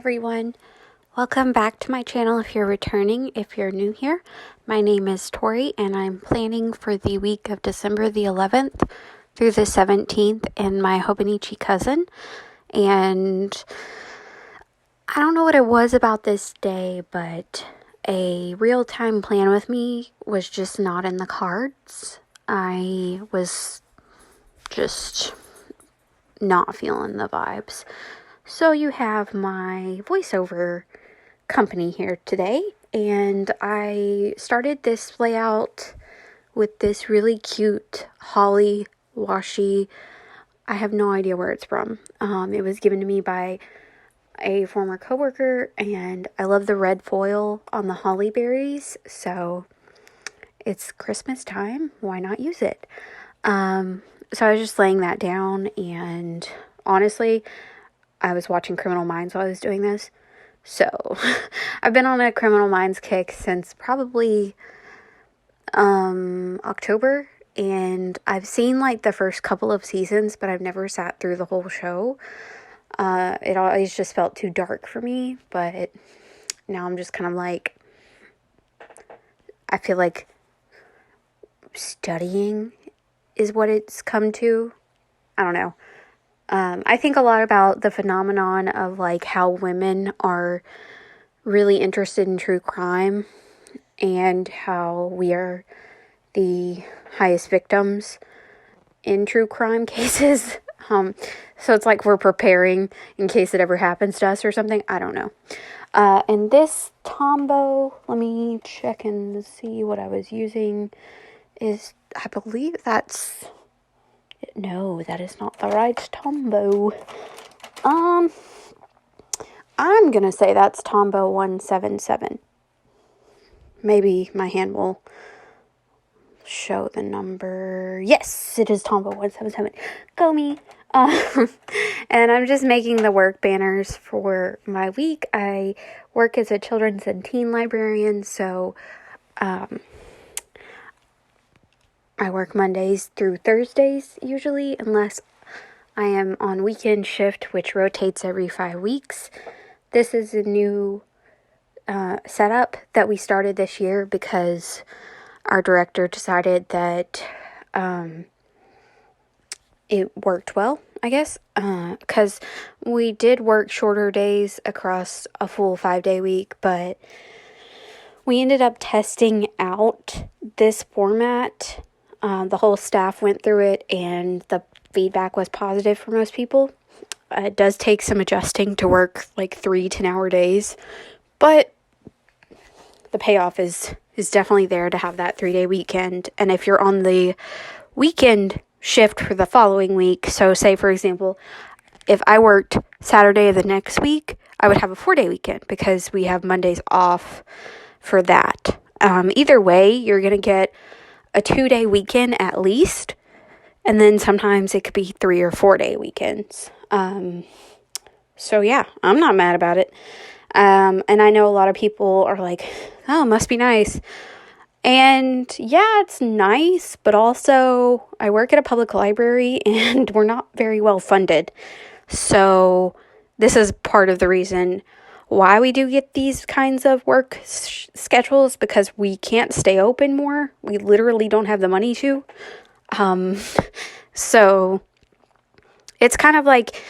everyone. Welcome back to my channel if you're returning. If you're new here, my name is Tori and I'm planning for the week of December the 11th through the 17th in my hobonichi cousin. And I don't know what it was about this day, but a real-time plan with me was just not in the cards. I was just not feeling the vibes. So you have my voiceover company here today, and I started this layout with this really cute holly washi. I have no idea where it's from. It was given to me by a former coworker, and I love the red foil on the holly berries, so it's Christmas time, why not use it? So I was just laying that down, and honestly, I was watching Criminal Minds while I was doing this. So, I've been on a Criminal Minds kick since probably October, and I've seen like the first couple of seasons, but I've never sat through the whole show. It always just felt too dark for me, but now I'm just kind of like, I feel like studying is what it's come to. I don't know. I think a lot about the phenomenon of like how women are really interested in true crime and how we are the highest victims in true crime cases. So it's like we're preparing in case it ever happens to us or something. I don't know. And this Tombow, let me check and see what I was using, is, I believe that's... No, that is not the right Tombow. I'm gonna say that's Tombow 177. Maybe my hand will show the number. Yes, it is Tombow 177. Go me. And I'm just making the work banners for my week. I work as a children's and teen librarian, so I work Mondays through Thursdays usually, unless I am on weekend shift, which rotates every 5 weeks. This is a new setup that we started this year because our director decided that it worked well, I guess, because we did work shorter days across a full 5-day week, but we ended up testing out this format. The whole staff went through it, and the feedback was positive for most people. It does take some adjusting to work like 3 10-hour days, but the payoff is definitely there to have that 3-day weekend. And if you're on the weekend shift for the following week, so say for example, if I worked Saturday of the next week, I would have a 4-day weekend because we have Mondays off for that. Either way, you're going to get a 2-day weekend at least, and then sometimes it could be 3 or 4-day weekends. So yeah, I'm not mad about it. And I know a lot of people are like, oh, must be nice. And yeah, it's nice, but also I work at a public library and we're not very well funded. So this is part of the reason why we do get these kinds of work schedules, because we can't stay open more. We literally don't have the money to. So it's kind of like,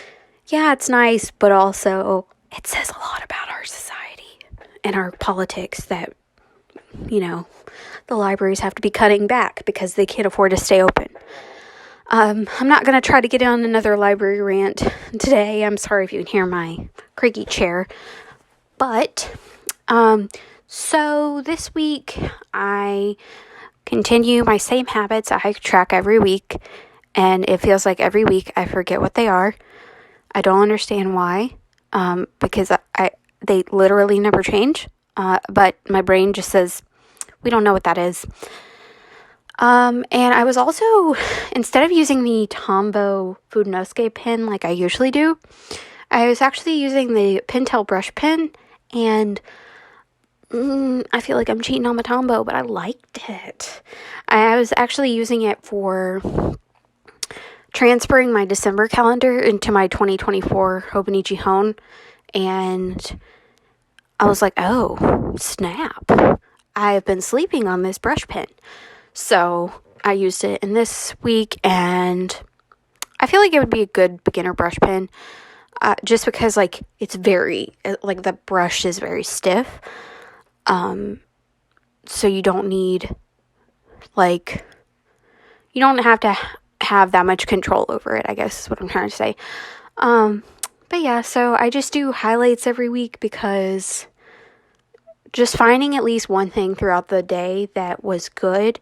yeah, it's nice, but also it says a lot about our society and our politics that, you know, the libraries have to be cutting back because they can't afford to stay open. I'm not going to try to get on another library rant today. I'm sorry if you can hear my creaky chair. But, so this week I continue my same habits. I track every week, and it feels like every week I forget what they are. I don't understand why, because they literally never change, but my brain just says, we don't know what that is. And I was also, instead of using the Tombow Food Noscape pen like I usually do, I was actually using the Pentel brush pen, and I feel like I'm cheating on my Tombow, but I liked it. I was actually using it for transferring my December calendar into my 2024 Hobonichi Hone, And I was like, oh, snap. I have been sleeping on this brush pen. So I used it in this week, and I feel like it would be a good beginner brush pen. Just because, like, it's very, like, the brush is very stiff. So you don't need, like, you don't have to have that much control over it, I guess is what I'm trying to say. But yeah, so I just do highlights every week because just finding at least one thing throughout the day that was good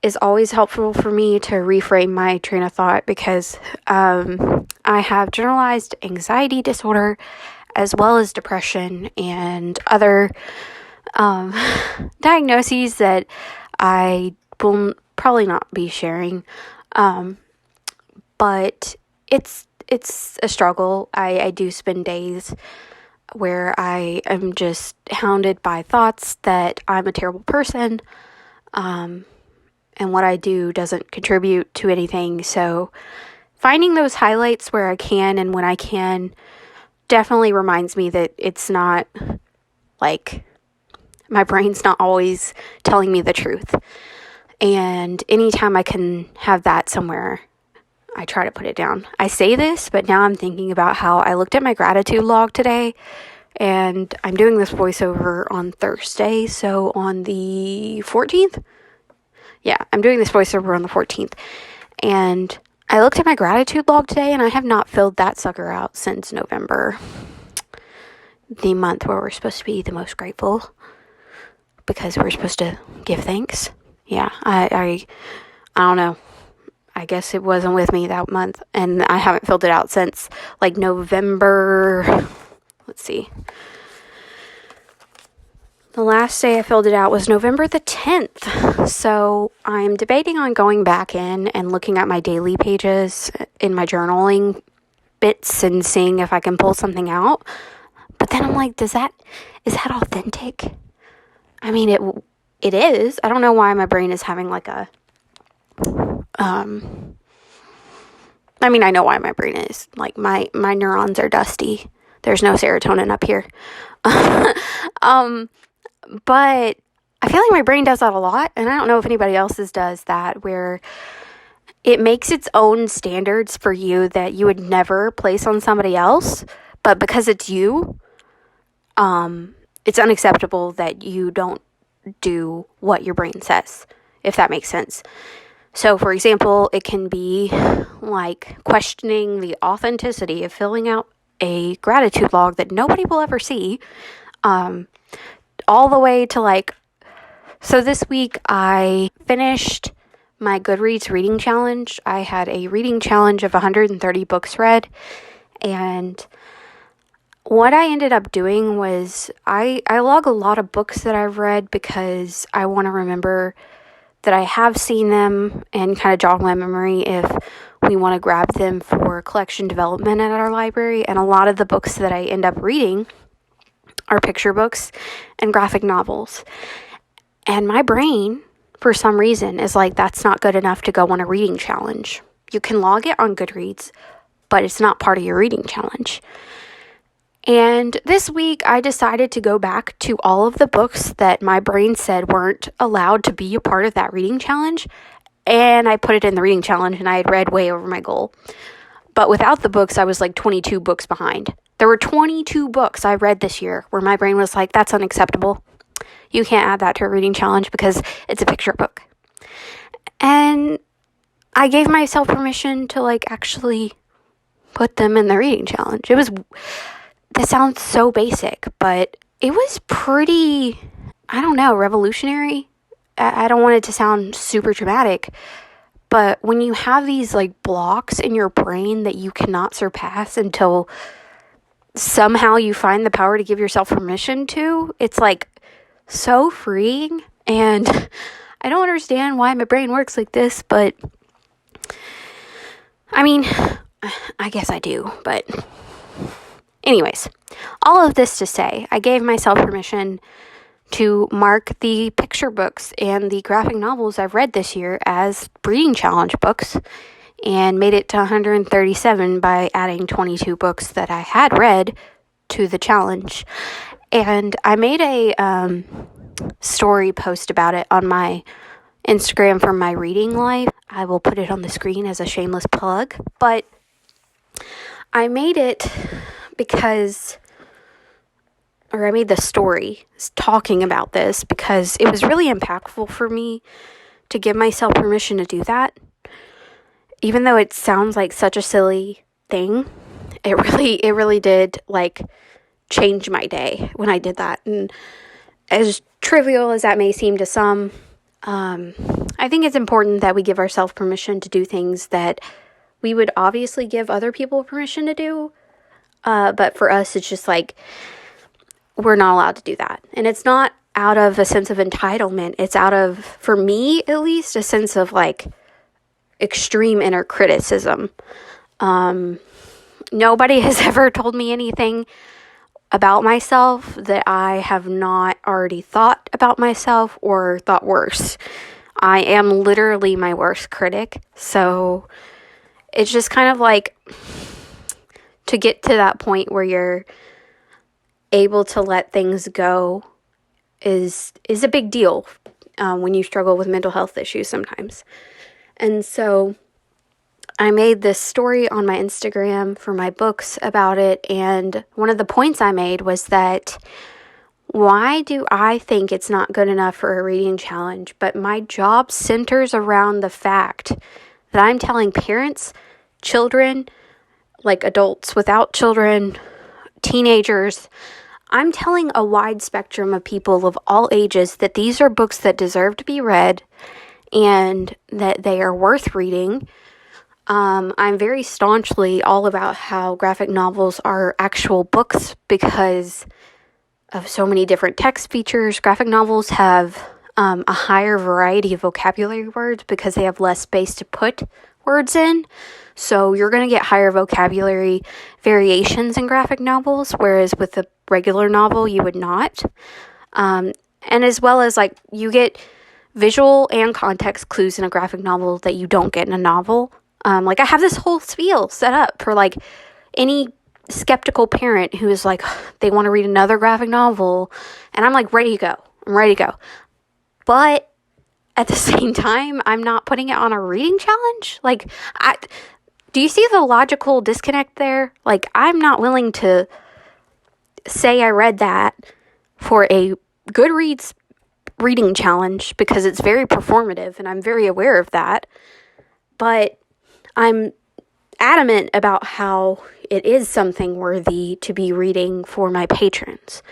is always helpful for me to reframe my train of thought, because I have generalized anxiety disorder as well as depression and other diagnoses that I will probably not be sharing. But it's a struggle. I do spend days where I am just hounded by thoughts that I'm a terrible person, and what I do doesn't contribute to anything. So finding those highlights where I can and when I can definitely reminds me that it's not, like, my brain's not always telling me the truth. And anytime I can have that somewhere, I try to put it down. I say this, but now I'm thinking about how I looked at my gratitude log today, and I'm doing this voiceover on Thursday, so on the 14th? Yeah, I'm doing this voiceover on the 14th, and I looked at my gratitude log today, and I have not filled that sucker out since November, the month where we're supposed to be the most grateful, because we're supposed to give thanks. Yeah, I don't know. I guess it wasn't with me that month, and I haven't filled it out since, like, November. Let's see. The last day I filled it out was November the 10th. So I'm debating on going back in and looking at my daily pages in my journaling bits and seeing if I can pull something out. But then I'm like, is that authentic? I mean, it is. I don't know why my brain is having like a I mean, I know why my brain is. Like, my neurons are dusty. There's no serotonin up here. But I feel like my brain does that a lot, and I don't know if anybody else's does that, where it makes its own standards for you that you would never place on somebody else, but because it's you, it's unacceptable that you don't do what your brain says, if that makes sense. So, for example, it can be like questioning the authenticity of filling out a gratitude log that nobody will ever see, all the way to like, so this week I finished my Goodreads reading challenge. I had a reading challenge of 130 books read, and what I ended up doing was I log a lot of books that I've read because I want to remember that I have seen them and kind of jog my memory if we want to grab them for collection development at our library. And a lot of the books that I end up reading are picture books and graphic novels. And my brain, for some reason, is like, that's not good enough to go on a reading challenge. You can log it on Goodreads, but it's not part of your reading challenge. And this week, I decided to go back to all of the books that my brain said weren't allowed to be a part of that reading challenge, and I put it in the reading challenge, and I had read way over my goal. But without the books, I was like 22 books behind. There were 22 books I read this year where my brain was like, that's unacceptable. You can't add that to a reading challenge because it's a picture book. And I gave myself permission to like actually put them in the reading challenge. That sounds so basic, but it was pretty, I don't know, revolutionary. I don't want it to sound super dramatic, but when you have these like blocks in your brain that you cannot surpass until somehow you find the power to give yourself permission to, it's like so freeing. And I don't understand why my brain works like this, but I mean, I guess I do, but anyways, all of this to say, I gave myself permission to mark the picture books and the graphic novels I've read this year as reading challenge books, and made it to 137 by adding 22 books that I had read to the challenge. And I made a story post about it on my Instagram for my reading life. I will put it on the screen as a shameless plug. But I made it because, or I made the story talking about this because it was really impactful for me to give myself permission to do that. Even though it sounds like such a silly thing, it really did like change my day when I did that. And as trivial as that may seem to some, I think it's important that we give ourselves permission to do things that we would obviously give other people permission to do. But for us, it's just like, we're not allowed to do that. And it's not out of a sense of entitlement. It's out of, for me at least, a sense of like extreme inner criticism. Nobody has ever told me anything about myself that I have not already thought about myself or thought worse. I am literally my worst critic. So it's just kind of like, to get to that point where you're able to let things go is a big deal when you struggle with mental health issues sometimes. And so I made this story on my Instagram for my books about it, and one of the points I made was that why do I think it's not good enough for a reading challenge, but my job centers around the fact that I'm telling parents, children, like adults without children, teenagers, I'm telling a wide spectrum of people of all ages that these are books that deserve to be read and that they are worth reading. I'm very staunchly all about how graphic novels are actual books because of so many different text features. Graphic novels have a higher variety of vocabulary words because they have less space to put words in. So you're going to get higher vocabulary variations in graphic novels, whereas with a regular novel, you would not. And as well as like you get visual and context clues in a graphic novel that you don't get in a novel. Like I have this whole spiel set up for like any skeptical parent who is like, they want to read another graphic novel, and I'm like, ready to go. I'm ready to go. But at the same time, I'm not putting it on a reading challenge. Like, do you see the logical disconnect there? Like, I'm not willing to say I read that for a Goodreads reading challenge because it's very performative and I'm very aware of that. But I'm adamant about how it is something worthy to be reading for my patrons.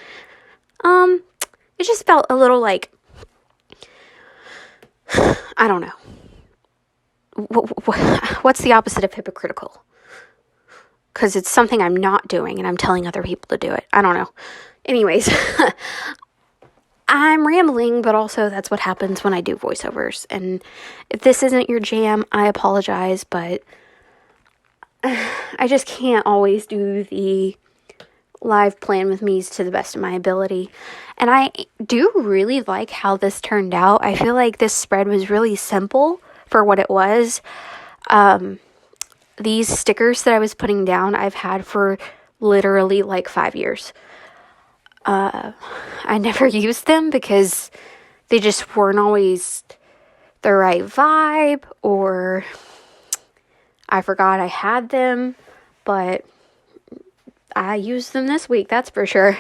It just felt a little like, I don't know. What's the opposite of hypocritical? Because it's something I'm not doing and I'm telling other people to do it. I don't know. Anyways, I'm rambling, but also that's what happens when I do voiceovers. And if this isn't your jam, I apologize, but I just can't always do the live plan with me's to the best of my ability. And I do really like how this turned out. I feel like this spread was really simple for what it was. These stickers that I was putting down, I've had for literally like 5 years. I never used them because they just weren't always the right vibe, or I forgot I had them, but I used them this week, that's for sure.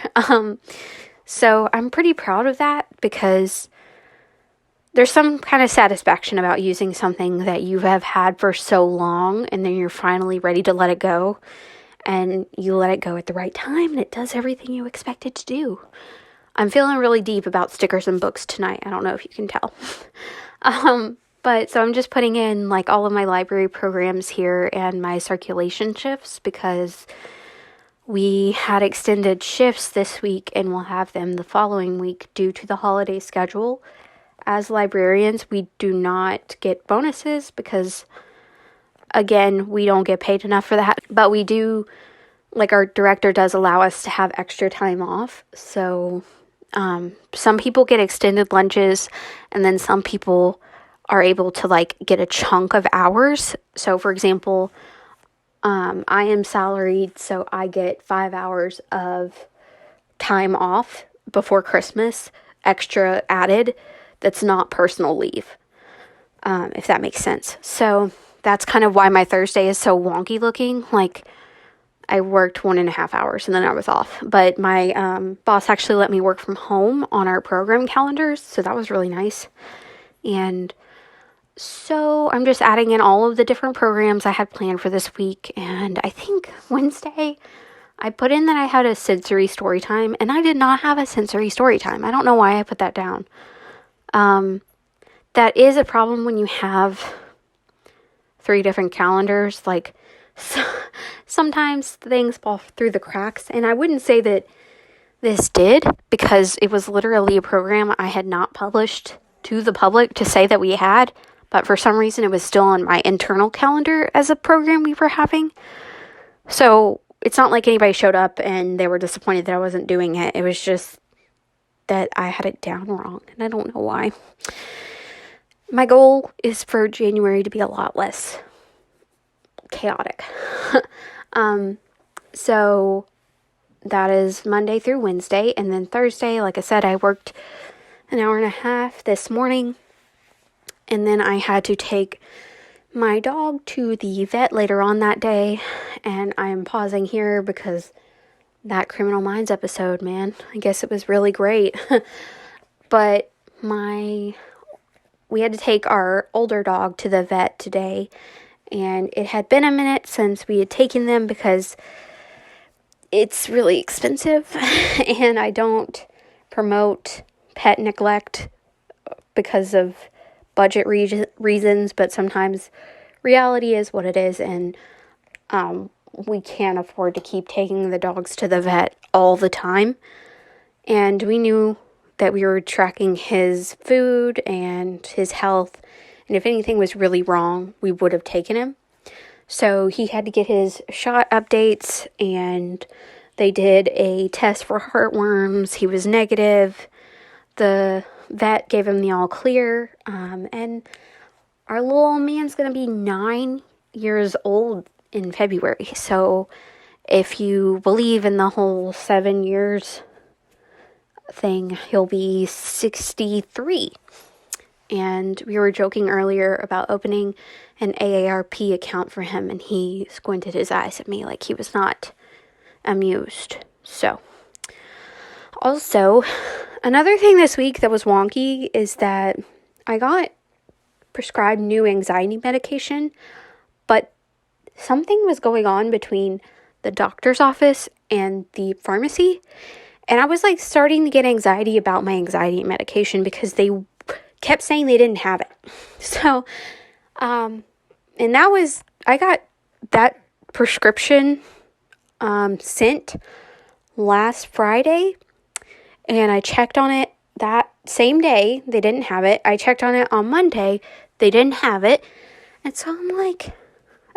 So I'm pretty proud of that because there's some kind of satisfaction about using something that you have had for so long and then you're finally ready to let it go. And you let it go at the right time, and it does everything you expect it to do. I'm feeling really deep about stickers and books tonight. I don't know if you can tell. But so I'm just putting in like all of my library programs here and my circulation shifts because we had extended shifts this week and we'll have them the following week due to the holiday schedule. As librarians, we do not get bonuses because, again, we don't get paid enough for that, but we do, like our director does allow us to have extra time off. So some people get extended lunches and then some people are able to like get a chunk of hours. So for example, I am salaried, so I get 5 hours of time off before Christmas, extra added, that's not personal leave, if that makes sense. So that's kind of why my Thursday is so wonky looking. Like, I worked 1.5 hours and then I was off. But my boss actually let me work from home on our program calendars, so that was really nice. And so I'm just adding in all of the different programs I had planned for this week. And I think Wednesday, I put in that I had a sensory story time, and I did not have a sensory story time. I don't know why I put that down. That is a problem when you have 3 different calendars. Like, sometimes things fall through the cracks, and I wouldn't say that this did, because it was literally a program I had not published to the public to say that we had, but for some reason it was still on my internal calendar as a program we were having. So it's not like anybody showed up and they were disappointed that I wasn't doing it. It was just that I had it down wrong, and I don't know why. My goal is for January to be a lot less chaotic. So that is Monday through Wednesday, and then Thursday, like I said, I worked 1.5 hours this morning, and then I had to take my dog to the vet later on that day, and I'm pausing here because that Criminal Minds episode, man, I guess it was really great. But we had to take our older dog to the vet today, and it had been a minute since we had taken them because it's really expensive, and I don't promote pet neglect because of budget reasons, but sometimes reality is what it is, and we can't afford to keep taking the dogs to the vet all the time. And we knew that we were tracking his food and his health, and if anything was really wrong, we would have taken him. So he had to get his shot updates, and they did a test for heartworms. He was negative. The vet gave him the all clear, and our little old man's going to be 9 years old in February. So if you believe in the whole 7 years thing, he'll be 63. And we were joking earlier about opening an AARP account for him, and he squinted his eyes at me like he was not amused. So, also, another thing this week that was wonky is that I got prescribed new anxiety medication, but something was going on between the doctor's office and the pharmacy, and I was like starting to get anxiety about my anxiety medication because they kept saying they didn't have it. So, and I got that prescription sent last Friday, and I checked on it that same day. They didn't have it. I checked on it on Monday. They didn't have it. And so I'm like,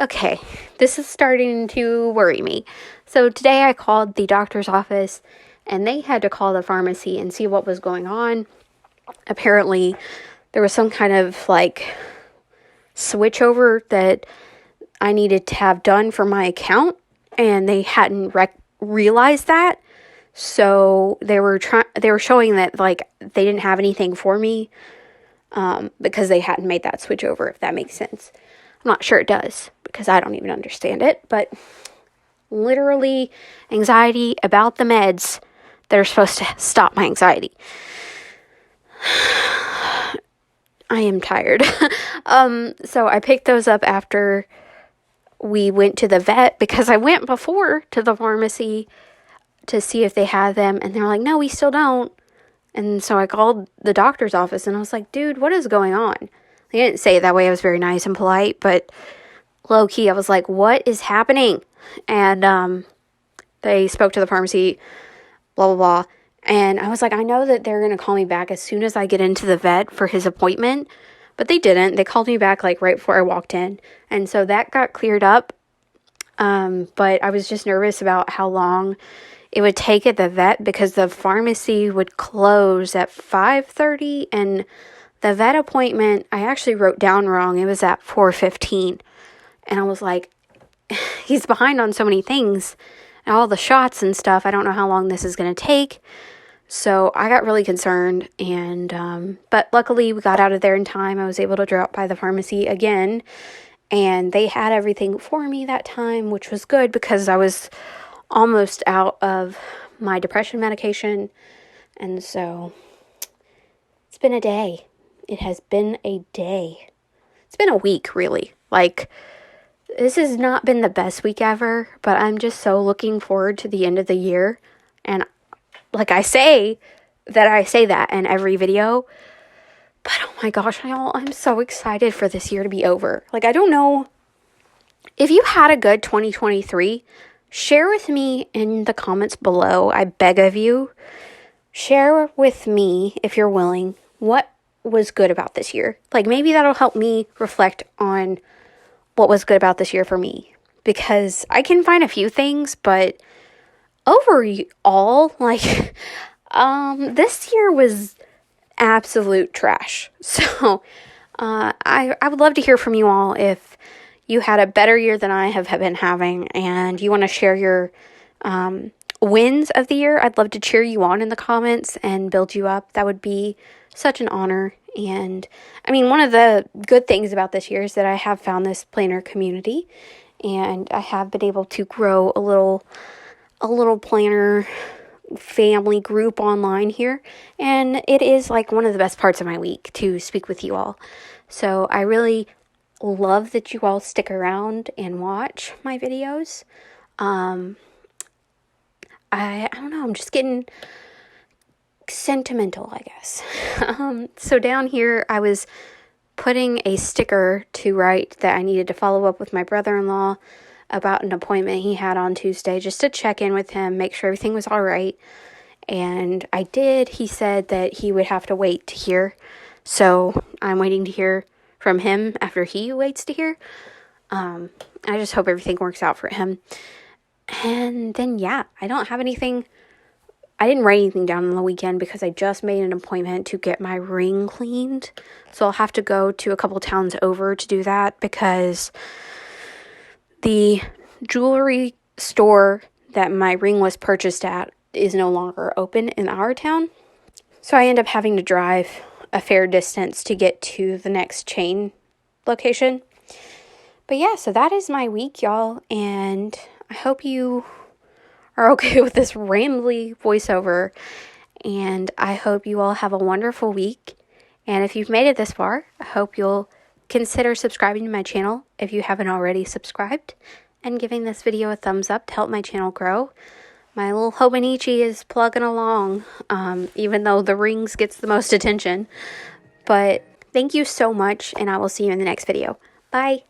okay, this is starting to worry me. So today I called the doctor's office, and they had to call the pharmacy and see what was going on. Apparently, there was some kind of like switch over that I needed to have done for my account, and they hadn't realized that. So they were showing that like they didn't have anything for me because they hadn't made that switch over, if that makes sense. I'm not sure it does because I don't even understand it, but literally anxiety about the meds that are supposed to stop my anxiety. I am tired. So I picked those up after we went to the vet, because I went before to the pharmacy to see if they had them, and they're like, no, we still don't. And so I called the doctor's office, and I was like, dude, what is going on? They didn't say it that way. I was very nice and polite, but low-key, I was like, what is happening? And they spoke to the pharmacy, blah, blah, blah. And I was like, I know that they're going to call me back as soon as I get into the vet for his appointment. But they didn't. They called me back like right before I walked in. And so that got cleared up. But I was just nervous about how long it would take at the vet, because the pharmacy would close at 5:30. And the vet appointment, I actually wrote down wrong. It was at 4:15. And I was like, he's behind on so many things, and all the shots and stuff. I don't know how long this is going to take. So I got really concerned, and but luckily we got out of there in time. I was able to drop by the pharmacy again, and they had everything for me that time, which was good because I was almost out of my depression medication. And so it's been a day. It has been a day. It's been a week, really. Like, this has not been the best week ever, but I'm just so looking forward to the end of the year. And like I say that in every video, but oh my gosh, I'm so excited for this year to be over. Like, I don't know if you had a good 2023, share with me in the comments below. I beg of you, share with me, if you're willing, what was good about this year. Like, maybe that'll help me reflect on what was good about this year for me, because I can find a few things, but overall, like, this year was absolute trash. So, I would love to hear from you all if you had a better year than I have been having, and you want to share your wins of the year. I'd love to cheer you on in the comments and build you up. That would be such an honor. And I mean, one of the good things about this year is that I have found this planner community, and I have been able to grow a little planner family group online here, and it is like one of the best parts of my week to speak with you all. So I really love that you all stick around and watch my videos. I don't know, I'm just getting sentimental, I guess. So down here, I was putting a sticker to write that I needed to follow up with my brother-in-law about an appointment he had on Tuesday, just to check in with him, make sure everything was all right. And I did. He said that he would have to wait to hear. So I'm waiting to hear from him after he waits to hear. I just hope everything works out for him. And then, yeah, I don't have anything. I didn't write anything down on the weekend because I just made an appointment to get my ring cleaned. So I'll have to go to a couple towns over to do that, because the jewelry store that my ring was purchased at is no longer open in our town. So I end up having to drive a fair distance to get to the next chain location. But yeah, so that is my week, y'all. And I hope you are okay with this rambly voiceover. And I hope you all have a wonderful week. And if you've made it this far, I hope you'll consider subscribing to my channel if you haven't already subscribed, and giving this video a thumbs up to help my channel grow. My little hobonichi is plugging along, even though the rings gets the most attention. But thank you so much, and I will see you in the next video. Bye!